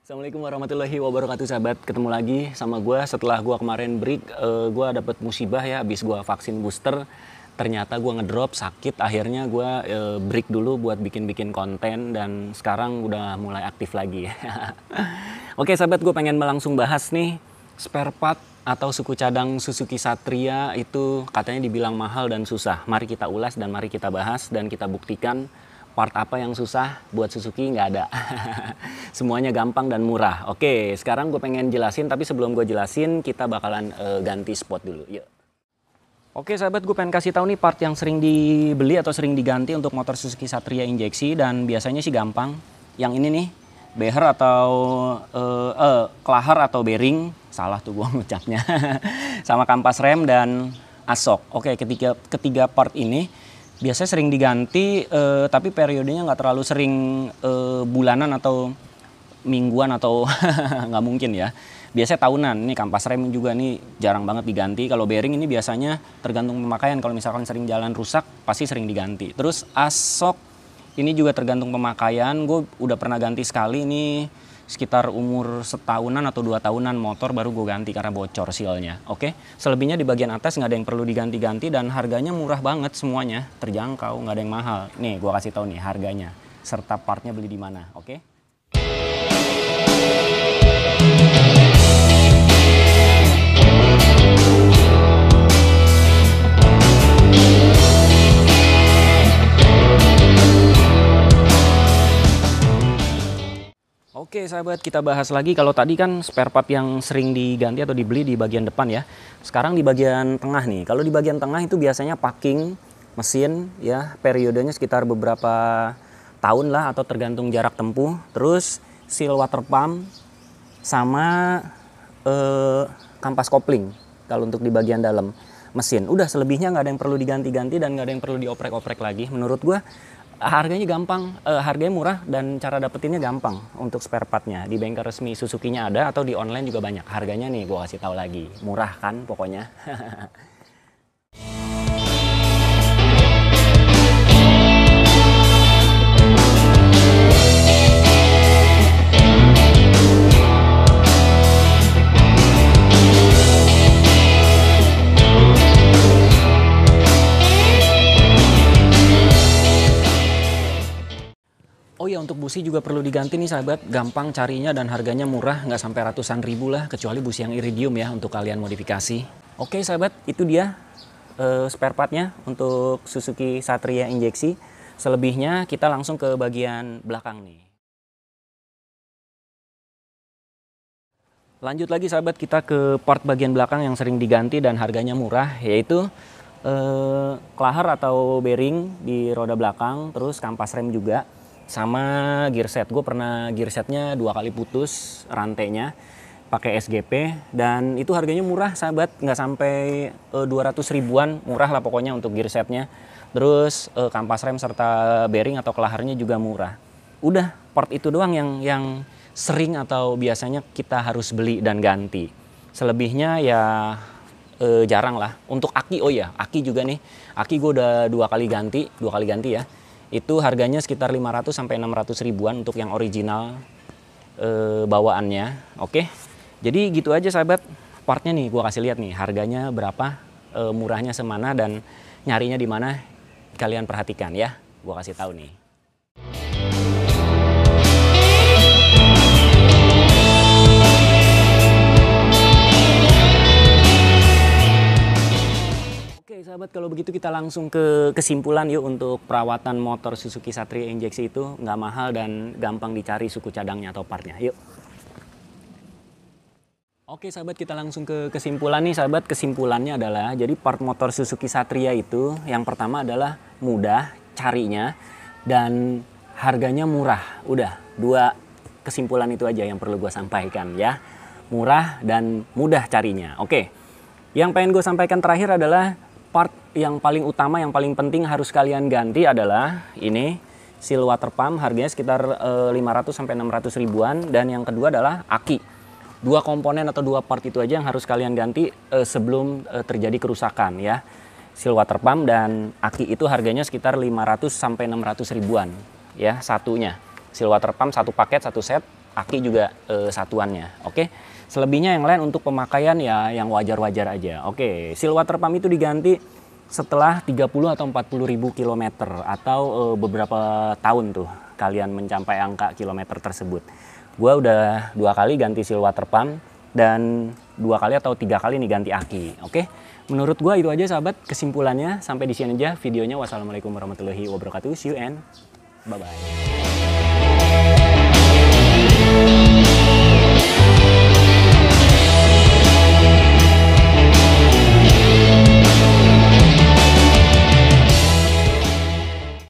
Assalamualaikum warahmatullahi wabarakatuh sahabat. Ketemu lagi sama gue setelah gue kemarin break. Gue dapet musibah ya, habis gue vaksin booster. Ternyata gue ngedrop sakit, akhirnya gue break dulu buat bikin-bikin konten. Dan sekarang udah mulai aktif lagi. Oke sahabat, gue pengen langsung bahas nih. Spare part atau suku cadang Suzuki Satria itu katanya dibilang mahal dan susah. Mari kita ulas dan mari kita bahas dan kita buktikan part apa yang susah buat Suzuki nggak ada. Semuanya gampang dan murah. Oke, sekarang gue pengen jelasin, tapi sebelum gue jelasin kita bakalan ganti spot dulu. Yuk. Oke sahabat, gue pengen kasih tahu nih part yang sering dibeli atau sering diganti untuk motor Suzuki Satria injeksi, dan biasanya sih gampang. Yang ini nih, beher atau klaher atau bearing, salah tuh gue ngucapnya. Sama kampas rem dan asok. Oke, ketiga part ini biasanya sering diganti, tapi periodenya nggak terlalu sering bulanan atau mingguan atau nggak mungkin ya. Biasanya tahunan. Ini kampas rem juga nih jarang banget diganti. Kalau bearing ini biasanya tergantung pemakaian. Kalau misalkan sering jalan rusak pasti sering diganti. Terus asok ini juga tergantung pemakaian. Gue udah pernah ganti sekali ini sekitar umur setahunan atau 2 tahunan motor baru gue ganti karena bocor sealnya. Oke, selebihnya di bagian atas nggak ada yang perlu diganti-ganti dan harganya murah banget semuanya, terjangkau, nggak ada yang mahal. Nih gue kasih tahu nih harganya serta partnya beli di mana. Oke. Oke sahabat, kita bahas lagi. Kalau tadi kan spare part yang sering diganti atau dibeli di bagian depan ya. Sekarang di bagian tengah nih. Kalau di bagian tengah itu biasanya packing mesin ya, periodenya sekitar beberapa tahun lah atau tergantung jarak tempuh. Terus seal water pump sama kampas kopling kalau untuk di bagian dalam mesin. Udah, selebihnya nggak ada yang perlu diganti-ganti dan nggak ada yang perlu dioprek-oprek lagi. Menurut gua harganya gampang, harganya murah dan cara dapetinnya gampang untuk spare partnya. Di bengkel resmi Suzuki-nya ada atau di online juga banyak. Harganya nih gue kasih tahu lagi, murah kan pokoknya. Oh ya, untuk busi juga perlu diganti nih sahabat, gampang carinya dan harganya murah, nggak sampai ratusan ribu lah, kecuali busi yang iridium ya untuk kalian modifikasi. Oke sahabat, itu dia spare partnya untuk Suzuki Satria injeksi. Selebihnya kita langsung ke bagian belakang nih. Lanjut lagi sahabat, kita ke part bagian belakang yang sering diganti dan harganya murah, yaitu klaher atau bearing di roda belakang, terus kampas rem juga. Sama gear set. Gue pernah gear setnya 2 kali putus rantainya pakai SGP dan itu harganya murah sahabat, nggak sampai 200 ribuan, murah lah pokoknya untuk gear setnya. Terus kampas rem serta bearing atau kelaharnya juga murah. Udah, part itu doang yang sering atau biasanya kita harus beli dan ganti. Selebihnya ya jarang lah. Untuk aki, oh ya aki juga nih, aki gue udah 2 kali ganti ya. Itu harganya sekitar 500 sampai 600 ribuan untuk yang original bawaannya. Oke. Jadi gitu aja sahabat. Partnya nih gua kasih lihat nih harganya berapa, murahnya semana dan nyarinya di mana kalian perhatikan ya. Gua kasih tahu nih. Oke sahabat, kalau begitu kita langsung ke kesimpulan yuk untuk perawatan motor Suzuki Satria injeksi itu nggak mahal dan gampang dicari suku cadangnya atau partnya. Yuk. Oke sahabat, kita langsung ke kesimpulan nih sahabat. Kesimpulannya adalah jadi part motor Suzuki Satria itu yang pertama adalah mudah carinya dan harganya murah. Udah, 2 kesimpulan itu aja yang perlu gue sampaikan ya. Murah dan mudah carinya. Oke. Yang pengen gue sampaikan terakhir adalah part yang paling utama, yang paling penting harus kalian ganti adalah ini seal water pump, harganya sekitar 500 sampai 600 ribuan, dan yang kedua adalah aki. 2 komponen atau 2 part itu aja yang harus kalian ganti sebelum terjadi kerusakan ya. Seal water pump dan aki itu harganya sekitar 500 sampai 600 ribuan ya satunya. Seal water pump 1 paket 1 set aki juga satuannya. Oke. Selebihnya yang lain untuk pemakaian ya yang wajar-wajar aja. Oke, seal water pump itu diganti setelah 30 atau 40 ribu kilometer atau beberapa tahun tuh kalian mencapai angka kilometer tersebut. Gua udah 2 kali ganti seal water pump dan 2 kali atau 3 kali nih ganti aki. Oke, menurut gua itu aja sahabat kesimpulannya. Sampai di sini aja videonya. Wassalamualaikum warahmatullahi wabarakatuh. See you and bye bye.